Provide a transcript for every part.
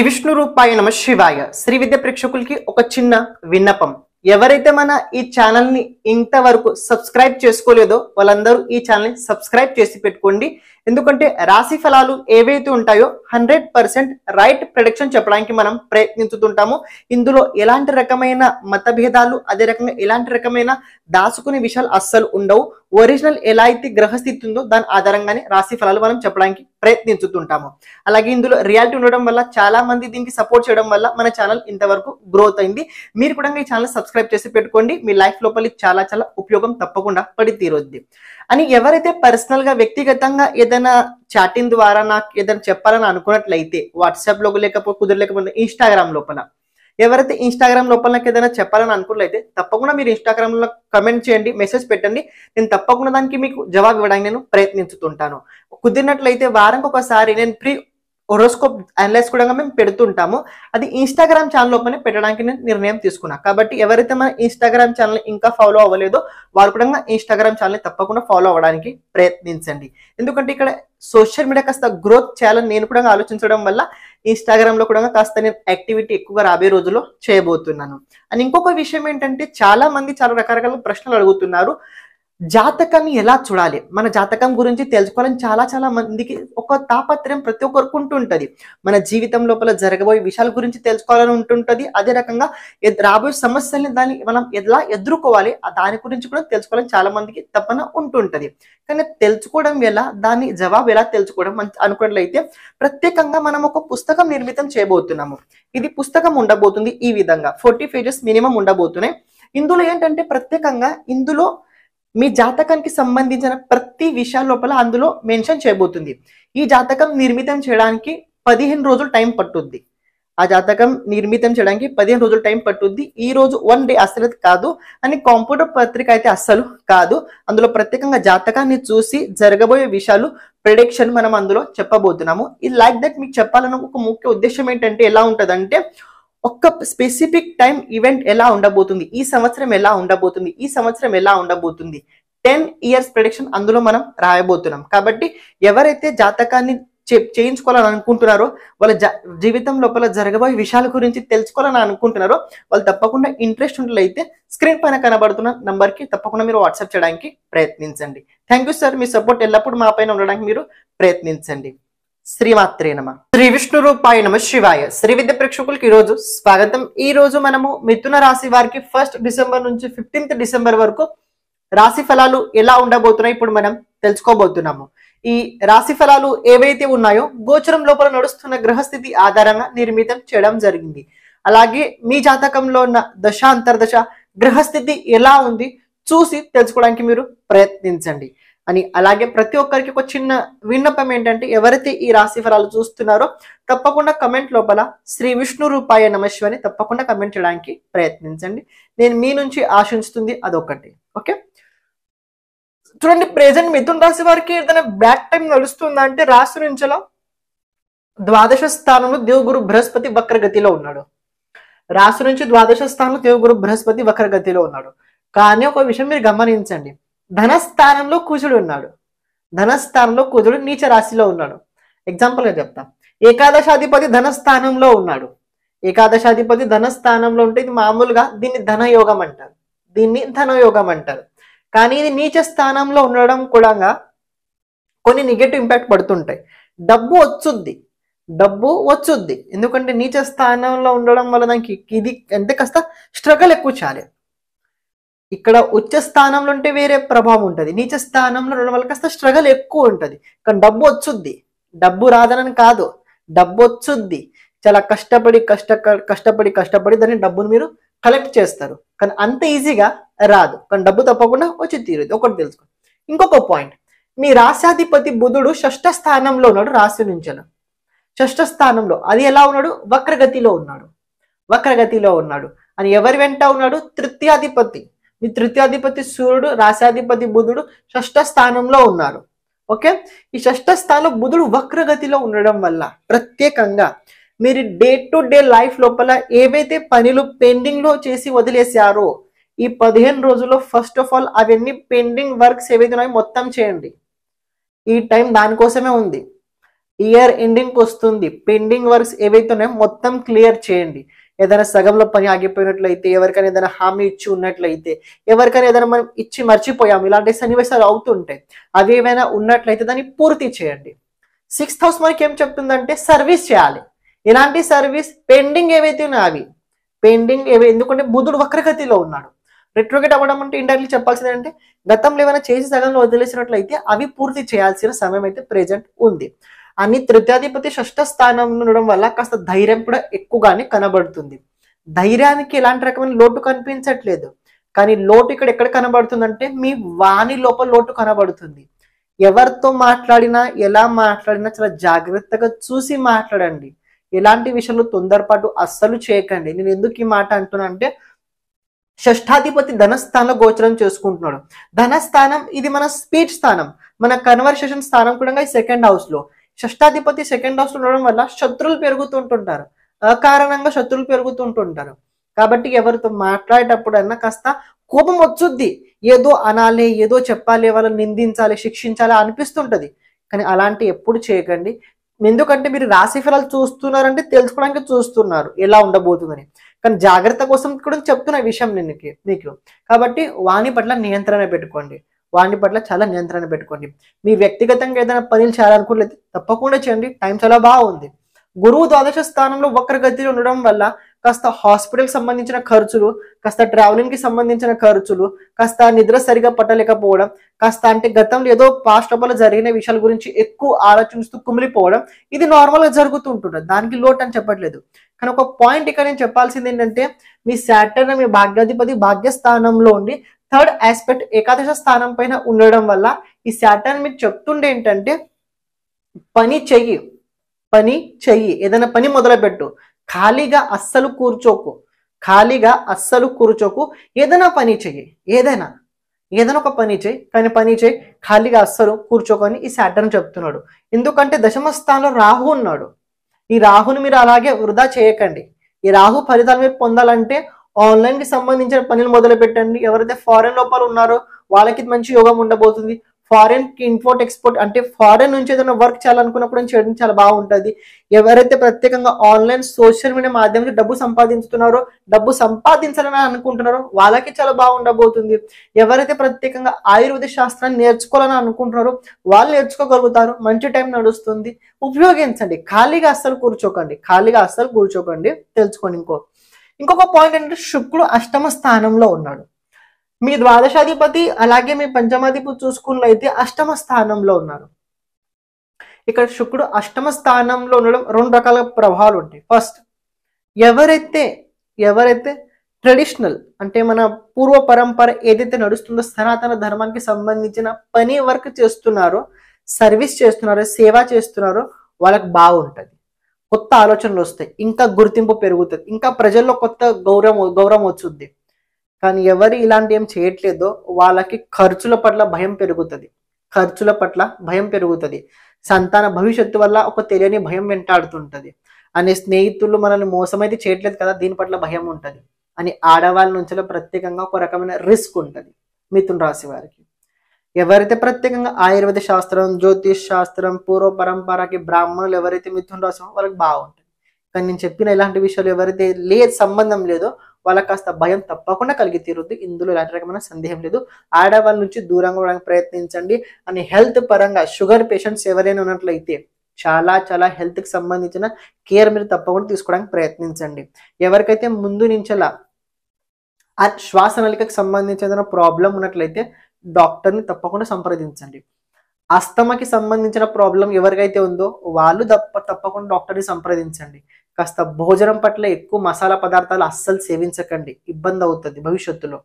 విష్ణు రూపాయ నమ శివాయ. శ్రీ విద్య ప్రేక్షకులకి ఒక చిన్న విన్నపం. ఎవరైతే మన ఈ ఛానల్ ని ఇంతవరకు సబ్స్క్రైబ్ చేసుకోలేదో వాళ్ళందరూ ఈ ఛానల్ ని సబ్స్క్రైబ్ చేసి పెట్టుకోండి. ఎందుకంటే రాశి ఫలాలు ఏవైతే ఉంటాయో 100% రైట్ ప్రెడిక్షన్ చెప్పడానికి మనం ప్రయత్నించుతుంటాము. ఇందులో ఎలాంటి రకమైన మతభేదాలు, అదే రకంగా ఎలాంటి రకమైన దాచుకునే విషయాలు అస్సలు ఉండవు. ఒరిజినల్ ఎలా అయితే గ్రహస్థితి ఉందో దాని ఆధారంగానే రాశి ఫలాలు మనం చెప్పడానికి ప్రయత్నించుతుంటాము. అలాగే ఇందులో రియాలిటీ ఉండడం వల్ల చాలా మంది దీనికి సపోర్ట్ చేయడం వల్ల మన ఛానల్ ఇంతవరకు గ్రోత్ అయింది. మీరు కూడా ఈ ఛానల్ సబ్స్క్రైబ్ చేసి పెట్టుకోండి. మీ లైఫ్ లోపలి చాలా చాలా ఉపయోగం తప్పకుండా పడి తీరుద్ది. అని ఎవరైతే పర్సనల్ గా వ్యక్తిగతంగా ఏదైనా చాటింగ్ ద్వారా నాకు ఏదైనా చెప్పాలని అనుకున్నట్లయితే వాట్సాప్ లో కుదరలేకపోతే ఇన్స్టాగ్రామ్ లోపల ఎవరైతే ఇన్స్టాగ్రామ్ లోపల నాకు ఏదైనా చెప్పాలని అనుకున్నట్లయితే తప్పకుండా మీరు ఇన్స్టాగ్రామ్ లో కమెంట్ చేయండి, మెసేజ్ పెట్టండి. నేను తప్పకుండా దానికి మీకు జవాబు ఇవ్వడానికి నేను ప్రయత్నించుతుంటాను. కుదిరినట్లయితే వారానికి ఒకసారి నేను ప్రీ హోరోస్కోప్ అనలైజ్ కూడా మేము పెడుతుంటాము. అది ఇన్స్టాగ్రామ్ ఛానల్ లోపలనే పెట్టడానికి నేను నిర్ణయం తీసుకున్నా. కాబట్టి ఎవరైతే మన ఇన్స్టాగ్రామ్ ఛానల్ ఇంకా ఫాలో అవ్వలేదో వారు కూడా ఇన్స్టాగ్రామ్ ఛానల్ తప్పకుండా ఫాలో అవ్వడానికి ప్రయత్నించండి. ఎందుకంటే ఇక్కడ సోషల్ మీడియా కాస్త గ్రోత్ చేయాలని నేను కూడా ఆలోచించడం వల్ల ఇన్స్టాగ్రామ్ లో కూడా కాస్త నేను యాక్టివిటీ ఎక్కువగా రాబోయే రోజుల్లో చేయబోతున్నాను. అండ్ ఇంకొక విషయం ఏంటంటే చాలా మంది చాలా రకరకాల ప్రశ్నలు అడుగుతున్నారు. జాతకాన్ని ఎలా చూడాలి, మన జాతకం గురించి తెలుసుకోవాలని చాలా మందికి ఒక తాపత్రయం ప్రతి ఒక్కరికి ఉంటుంటది. మన జీవితం లోపల జరగబోయే విషయాల గురించి తెలుసుకోవాలని ఉంటుంటది. అదే రకంగా రాబోయే సమస్యల్ని దాన్ని మనం ఎలా ఎదుర్కోవాలి దాని గురించి కూడా తెలుసుకోవాలని చాలా మందికి తప్పన ఉంటుంటది. కానీ తెలుసుకోవడం ఎలా, దాని జవాబు ఎలా తెలుసుకోవడం అనుకున్నట్లయితే ప్రత్యేకంగా మనం ఒక పుస్తకం నిర్మితం చేయబోతున్నాము. ఇది పుస్తకం ఉండబోతుంది. ఈ విధంగా 40 పేజెస్ మినిమం ఉండబోతున్నాయి. ఇందులో ఏంటంటే ప్రత్యేకంగా ఇందులో మీ జాతకానికి సంబంధించిన ప్రతి విషయం లోపల అందులో మెన్షన్ చేయబోతుంది. ఈ జాతకం నిర్మితం చేయడానికి 15 రోజులు టైం పట్టుద్ది. ఆ జాతకం నిర్మితం చేయడానికి 15 రోజులు టైం పట్టుద్ది. ఈ రోజు 1 డే అస్సలు కాదు అని కంప్యూటర్ పత్రిక అయితే అస్సలు కాదు. అందులో ప్రత్యేకంగా జాతకాన్ని చూసి జరగబోయే విషయాలు ప్రెడిక్షన్ మనం అందులో చెప్పబోతున్నాము. ఇది లైక్ దట్ మీకు చెప్పాలన్న ఒక ముఖ్య ఉద్దేశం ఏంటంటే ఎలా ఉంటదంటే ఒక స్పెసిఫిక్ టైం ఈవెంట్ ఎలా ఉండబోతుంది, ఈ సంవత్సరం ఎలా ఉండబోతుంది, ఈ సంవత్సరం ఎలా ఉండబోతుంది, 10 years ప్రెడిక్షన్ అందులో మనం రాయబోతున్నాం. కాబట్టి ఎవరైతే జాతకాన్ని చేయించుకోవాలని అనుకుంటున్నారో, వాళ్ళ జీవితం లోపల జరగబోయే విషయాల గురించి తెలుసుకోవాలని అనుకుంటున్నారో వాళ్ళు తప్పకుండా ఇంట్రెస్ట్ ఉన్నట్లయితే స్క్రీన్ పైన కనబడుతున్న నంబర్ కి తప్పకుండా మీరు వాట్సాప్ చేయడానికి ప్రయత్నించండి. Thank you sir. Me support ఎల్లప్పుడూ మా పైన ఉండడానికి మీరు ప్రయత్నించండి. శ్రీమాత్రే నమ. శ్రీ విష్ణు రూపాయ నమ శివాయ. శ్రీ విద్య ప్రేక్షకులకి ఈ రోజు స్వాగతం. ఈ రోజు మనము మిథున రాశి వారికి 1 డిసెంబర్ నుంచి 15 డిసెంబర్ వరకు రాశి ఫలాలు ఎలా ఉండబోతున్నాయి ఇప్పుడు మనం తెలుసుకోబోతున్నాము. ఈ రాశి ఫలాలు ఏవైతే ఉన్నాయో గోచరం లోపల నడుస్తున్న గ్రహస్థితి ఆధారంగా నిర్మితం చేయడం జరిగింది. అలాగే మీ జాతకంలో ఉన్న దశ అంతర్దశ గ్రహస్థితి ఎలా ఉంది చూసి తెలుసుకోవడానికి మీరు ప్రయత్నించండి అని. అలాగే ప్రతి ఒక్కరికి ఒక చిన్న విన్నపం ఏంటంటే ఎవరైతే ఈ రాశి ఫలాలు చూస్తున్నారో తప్పకుండా కమెంట్ లోపల శ్రీ విష్ణు రూపాయ నమశివ అని తప్పకుండా కమెంట్ చేయడానికి ప్రయత్నించండి. నేను మీ నుంచి ఆశిస్తుంది అదొకటి. ఓకే, చూడండి. ప్రెజెంట్ మిథున రాశి వారికి ఏదైనా బ్యాడ్ టైం నడుస్తుందా అంటే రాశి నుంచిలో ద్వాదశ స్థానంలో దేవగురు బృహస్పతి వక్రగతిలో ఉన్నాడు. రాశి నుంచి ద్వాదశ స్థానంలో దేవగురు బృహస్పతి వక్రగతిలో ఉన్నాడు. కానీ ఒక విషయం మీరు గమనించండి, ధనస్థానంలో కుజుడు ఉన్నాడు. ధనస్థానంలో కుజుడు నీచ రాశిలో ఉన్నాడు. ఎగ్జాంపుల్ గా చెప్తాం. ఏకాదశాధిపతి ధనస్థానంలో ఉన్నాడు. ఏకాదశాధిపతి ధనస్థానంలో ఉంటే ఇది మామూలుగా దీన్ని ధనయోగం అంటారు. కానీ ఇది నీచ స్థానంలో ఉండడం కూడా కొన్ని నెగటివ్ ఇంపాక్ట్ పడుతుంటాయి. డబ్బు వచ్చుద్ది. ఎందుకంటే నీచ స్థానంలో ఉండడం వల్ల దానికి ఇది అంటే కాస్త స్ట్రగల్ ఎక్కువ చేయాలి. ఇక్కడ ఉచ్చ స్థానంలో ఉంటే వేరే ప్రభావం ఉంటుంది. నీచ స్థానంలో ఉండడం వల్ల కాస్త స్ట్రగల్ ఎక్కువ ఉంటుంది. కానీ డబ్బు వచ్చుద్ది. డబ్బు రాదనని కాదు, డబ్బు వచ్చుద్ది. చాలా కష్టపడి దాన్ని డబ్బును మీరు కలెక్ట్ చేస్తారు. కానీ అంత ఈజీగా రాదు. కానీ డబ్బు తప్పకుండా వచ్చి తీరుది. ఒకటి తెలుసుకోండి. ఇంకొక పాయింట్, మీ రాశాధిపతి బుధుడు 6వ స్థానంలో ఉన్నాడు. రాశి నుంచి 6వ స్థానంలో అది ఎలా ఉన్నాడు? వక్రగతిలో ఉన్నాడు. అని ఎవరి వెంట ఉన్నాడు? తృతీయాధిపతి. మీ తృతీయాధిపతి సూర్యుడు, రాశాధిపతి బుధుడు 6వ స్థానంలో ఉన్నారు. ఓకే, ఈ 6వ స్థానంలో బుధుడు వక్రగతిలో ఉండడం వల్ల ప్రత్యేకంగా మీరు డే టు డే లైఫ్ లోపల ఏవైతే పనులు పెండింగ్ లో చేసి వదిలేశారో ఈ 15 రోజుల్లో ఫస్ట్ ఆఫ్ ఆల్ అవన్నీ పెండింగ్ వర్క్స్ ఏవైతే ఉన్నాయో మొత్తం చేయండి. ఈ టైం దానికోసమే ఉంది. ఇయర్ ఎండింగ్ వస్తుంది, పెండింగ్ వర్క్స్ ఏవైతే ఉన్నాయో మొత్తం క్లియర్ చేయండి. ఏదైనా సగంలో పని ఆగిపోయినట్లయితే, ఎవరికైనా ఏదైనా హామీ ఇచ్చి ఉన్నట్లయితే, ఎవరికైనా ఏదైనా మనం ఇచ్చి మర్చిపోయాము, ఇలాంటి సన్నివేశాలు అవుతుంటాయి. అవి ఏమైనా ఉన్నట్లయితే దాన్ని పూర్తి చేయండి. 6th హౌస్ మనకి ఏం చెప్తుందంటే సర్వీస్ చేయాలి. ఇలాంటి సర్వీస్ పెండింగ్ ఏవైతే ఉన్నాయో అవి పెండింగ్ ఎందుకంటే బుధుడు వక్రగతిలో ఉన్నాడు. రెట్రోగేట్ అవ్వడం అంటే ఇండైరెక్ట్లీ చెప్పాల్సింది అంటే గతంలో ఏమైనా చేసి సగంలో వదిలేసినట్లయితే అవి పూర్తి చేయాల్సిన సమయం అయితే ప్రెజెంట్ ఉంది. అని తృతీయాధిపతి షష్ఠ స్థానంలో ఉండడం వల్ల కాస్త ధైర్యం కూడా ఎక్కువగానే కనబడుతుంది. ధైర్యానికి ఎలాంటి రకమైన లోటు కనిపించట్లేదు. కానీ లోటు ఇక్కడ ఎక్కడ కనబడుతుందంటే మీ వాణి లోపల లోటు కనబడుతుంది. ఎవరితో మాట్లాడినా ఎలా మాట్లాడినా చాలా జాగ్రత్తగా చూసి మాట్లాడండి. ఎలాంటి విషయంలో తొందరపాటు అస్సలు చేయకండి. నేను ఎందుకు ఈ మాట అంటున్నా అంటే షష్ఠాధిపతి ధనస్థానంలో గోచరం చేసుకుంటున్నాడు. ధనస్థానం ఇది మన స్పీచ్ స్థానం, మన కన్వర్సేషన్ స్థానం కూడా ఈ 2nd హౌస్ లో. షష్ఠాధిపతి 2nd హౌస్ లో ఉండడం వల్ల శత్రువులు పెరుగుతుంటుంటారు, అకారణంగా శత్రువులు పెరుగుతుంటుంటారు. కాబట్టి ఎవరితో మాట్లాడేటప్పుడన్నా కాస్త కోపం వచ్చుద్ది. ఏదో అనాలి, ఏదో చెప్పాలి, వాళ్ళని నిందించాలి, శిక్షించాలి అనిపిస్తుంటది. కానీ అలాంటి ఎప్పుడు చేయకండి. ఎందుకంటే మీరు రాశి ఫలాలు చూస్తున్నారంటే తెలుసుకోవడానికి చూస్తున్నారు ఎలా ఉండబోతుందని. కానీ జాగ్రత్త కోసం కూడా చెప్తున్న విషయం నీకు. కాబట్టి వాణి పట్ల నియంత్రణ పెట్టుకోండి. వాణి పట్ల చాలా నియంత్రణ పెట్టుకోండి. మీ వ్యక్తిగతంగా ఏదైనా పనులు చేయాలనుకోలేదు తప్పకుండా చేయండి. టైం చాలా బాగుంది. గురువు ద్వాదశ స్థానంలో వక్రగతిలో ఉండడం వల్ల కాస్త హాస్పిటల్కి సంబంధించిన ఖర్చులు, కాస్త ట్రావెలింగ్కి సంబంధించిన ఖర్చులు, కాస్త నిద్ర సరిగా పట్టలేకపోవడం, కాస్త అంటే గతంలో ఏదో పాస్ట్ లోపల జరిగిన విషయాల గురించి ఎక్కువ ఆలోచిస్తూ కుమిలిపోవడం, ఇది నార్మల్గా జరుగుతుంటుంది. దానికి లోటు అని చెప్పట్లేదు. కానీ ఒక పాయింట్ ఇక్కడ నేను చెప్పాల్సింది ఏంటంటే మీ సాటర్న్ మీ భాగ్యాధిపతి భాగ్యస్థానంలో ఉండి 3rd ఆస్పెక్ట్ ఏకాదశ స్థానం పైన ఉండడం వల్ల ఈ సాటర్న్ మీకు చెప్తుండే ఏంటంటే పని చెయ్యి, ఏదైనా పని మొదలుపెట్టు, ఖాళీగా అస్సలు కూర్చోకు, ఏదైనా పని చెయ్యి, ఏదైనా ఒక పని చెయ్యి, కానీ పని చెయ్యి, ఖాళీగా అస్సలు కూర్చోకొని ఈ సాటర్న్ చెప్తున్నాడు. ఎందుకంటే దశమ స్థానంలో రాహు ఉన్నాడు. ఈ రాహుని మీరు అలాగే వృధా చేయకండి. ఈ రాహు ఫలితాలు మీరు పొందాలంటే ఆన్లైన్ కి సంబంధించిన పనులు మొదలు పెట్టండి. ఎవరైతే ఫారెన్ లోపల ఉన్నారో వాళ్ళకి మంచి యోగం ఉండబోతుంది. ఫారెన్ కి ఇంపోర్ట్ ఎక్స్పోర్ట్ అంటే ఫారెన్ నుంచి ఏదైనా వర్క్ చేయాలనుకున్నప్పుడు చేయడం చాలా బాగుంటుంది. ఎవరైతే ప్రత్యేకంగా ఆన్లైన్ సోషల్ మీడియా మాధ్యమంలో డబ్బు సంపాదించాలని అనుకుంటున్నారో వాళ్ళకి చాలా బాగుండబోతుంది. ఎవరైతే ప్రత్యేకంగా ఆయుర్వేద శాస్త్రాన్ని నేర్చుకోవాలని అనుకుంటున్నారో వాళ్ళు నేర్చుకోగలుగుతారు. మంచి టైం నడుస్తుంది, ఉపయోగించండి. ఖాళీగా అస్సలు కూర్చోకండి. తెలుసుకోండి. ఇంకొక పాయింట్ ఏంటంటే శుక్రుడు అష్టమ స్థానంలో ఉన్నాడు. మీ ద్వాదశాధిపతి అలాగే మీ పంచమాధిపతి చూసుకున్నట్లయితే అష్టమ స్థానంలో ఉన్నారు. ఇక్కడ శుక్రుడు అష్టమ స్థానంలో ఉండడం 2 రకాల ప్రభావాలు ఉంటాయి. ఫస్ట్, ఎవరైతే ట్రెడిషనల్ అంటే మన పూర్వ పరంపర ఏదైతే నడుస్తుందో సనాతన ధర్మానికి సంబంధించిన పని వర్క్ చేస్తున్నారో, సర్వీస్ చేస్తున్నారో, సేవ చేస్తున్నారో వాళ్ళకి బాగుంటుంది. కొత్త ఆలోచనలు వస్తాయి, ఇంకా గుర్తింపు పెరుగుతుంది, ఇంకా ప్రజల్లో కొత్త గౌరవం వచ్చుద్ది. కానీ ఎవరు ఇలాంటి ఏం చేయట్లేదో వాళ్ళకి ఖర్చుల పట్ల భయం పెరుగుతుంది. సంతాన భవిష్యత్తు వల్ల ఒక తెలియని భయం వెంటాడుతుంటది. అనే స్నేహితులు మనల్ని మోసమైతే చేయట్లేదు కదా, దీని పట్ల భయం ఉంటుంది అని ఆడవాళ్ళ నుంచి ప్రత్యేకంగా ఒక రకమైన రిస్క్ ఉంటుంది మిథున రాశి వారికి. ఎవరైతే ప్రత్యేకంగా ఆయుర్వేద శాస్త్రం, జ్యోతిష్ శాస్త్రం, పూర్వ పరంపరకి బ్రాహ్మణులు ఎవరైతే మిథున రాశి వాళ్ళకి బాగుంటుంది. కానీ నేను చెప్పిన ఇలాంటి విషయాలు ఎవరైతే సంబంధం లేదో వాళ్ళకి కాస్త భయం తప్పకుండా కలిగి తీరుద్ది. ఇందులో ఎలాంటి రకమైన సందేహం లేదు. ఆడవాళ్ళ నుంచి దూరంగా ఉండడానికి ప్రయత్నించండి. అని హెల్త్ పరంగా షుగర్ పేషెంట్స్ ఎవరైనా ఉన్నట్లయితే చాలా హెల్త్ కి సంబంధించిన కేర్ మీరు తప్పకుండా తీసుకోవడానికి ప్రయత్నించండి. ఎవరికైతే ముందు నుంచి శ్వాస నలికకు సంబంధించిన ప్రాబ్లం ఉన్నట్లయితే డాక్టర్ని తప్పకుండా సంప్రదించండి. అస్తమాకి సంబంధించిన ప్రాబ్లం ఎవరికైతే ఉందో వాళ్ళు తప్పకుండా డాక్టర్ని సంప్రదించండి. కాస్త భోజనం పట్ల ఎక్కువ మసాలా పదార్థాలు అస్సలు సేవించకండి, భవిష్యత్తులో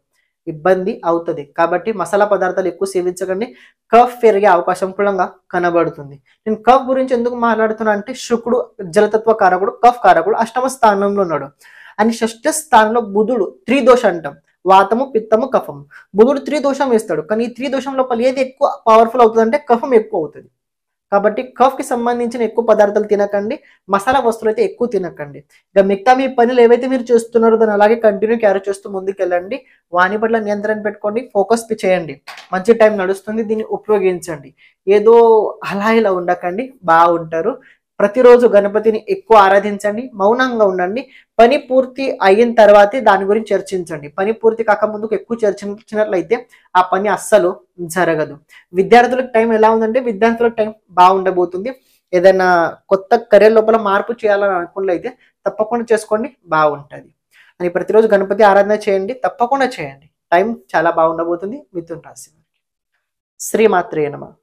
ఇబ్బంది అవుతుంది. కాబట్టి మసాలా పదార్థాలు ఎక్కువ సేవించకండి. కఫ్ పెరిగే అవకాశం కూడా కనబడుతుంది. నేను కఫ్ గురించి ఎందుకు మాట్లాడుతున్నా అంటే శుక్రుడు జలతత్వ కారకుడు, కఫ్ కారకుడు అష్టమ స్థానంలో ఉన్నాడు. అని షష్ఠ స్థానంలో బుధుడు త్రిదోష అంటాం, వాతము, పిత్తము, కఫము. బుధుడు త్రిదోషం వేస్తాడు. కానీ ఈ త్రిదోషం లోపల ఏది ఎక్కువ పవర్ఫుల్ అవుతుంది అంటే కఫం ఎక్కువ అవుతుంది. కాబట్టి కఫ్ కి సంబంధించిన ఎక్కువ పదార్థాలు తినకండి, మసాలా వస్తువులు అయితే ఎక్కువ తినకండి. ఇక మిగతా మీ పనులు ఏవైతే మీరు చేస్తున్నారో దాన్ని అలాగే కంటిన్యూ క్యారీ చేస్తూ ముందుకెళ్ళండి. వాని పట్ల నియంత్రణ పెట్టుకోండి, ఫోకస్ చేయండి. మంచి టైం నడుస్తుంది, దీన్ని ఉపయోగించండి. ఏదో అలా ఇలా ఉండకండి, బాగుంటారు. ప్రతిరోజు గణపతిని ఎక్కువ ఆరాధించండి, మౌనంగా ఉండండి. పని పూర్తి అయిన తర్వాతే దాని గురించి చర్చించండి. పని పూర్తి కాకముందుకు ఎక్కువ చర్చించినట్లయితే ఆ పని అస్సలు జరగదు. విద్యార్థులకు టైం ఎలా ఉందంటే విద్యార్థులకు టైం బాగుండబోతుంది. ఏదైనా కొత్త కెరీర్ లోపల మార్పు చేయాలని అనుకున్నట్లయితే తప్పకుండా చేసుకోండి, బాగుంటుంది. అని ప్రతిరోజు గణపతి ఆరాధన చేయండి, తప్పకుండా చేయండి. టైం చాలా బాగుండబోతుంది. మిథున రాశి. శ్రీమాత్రే నమః.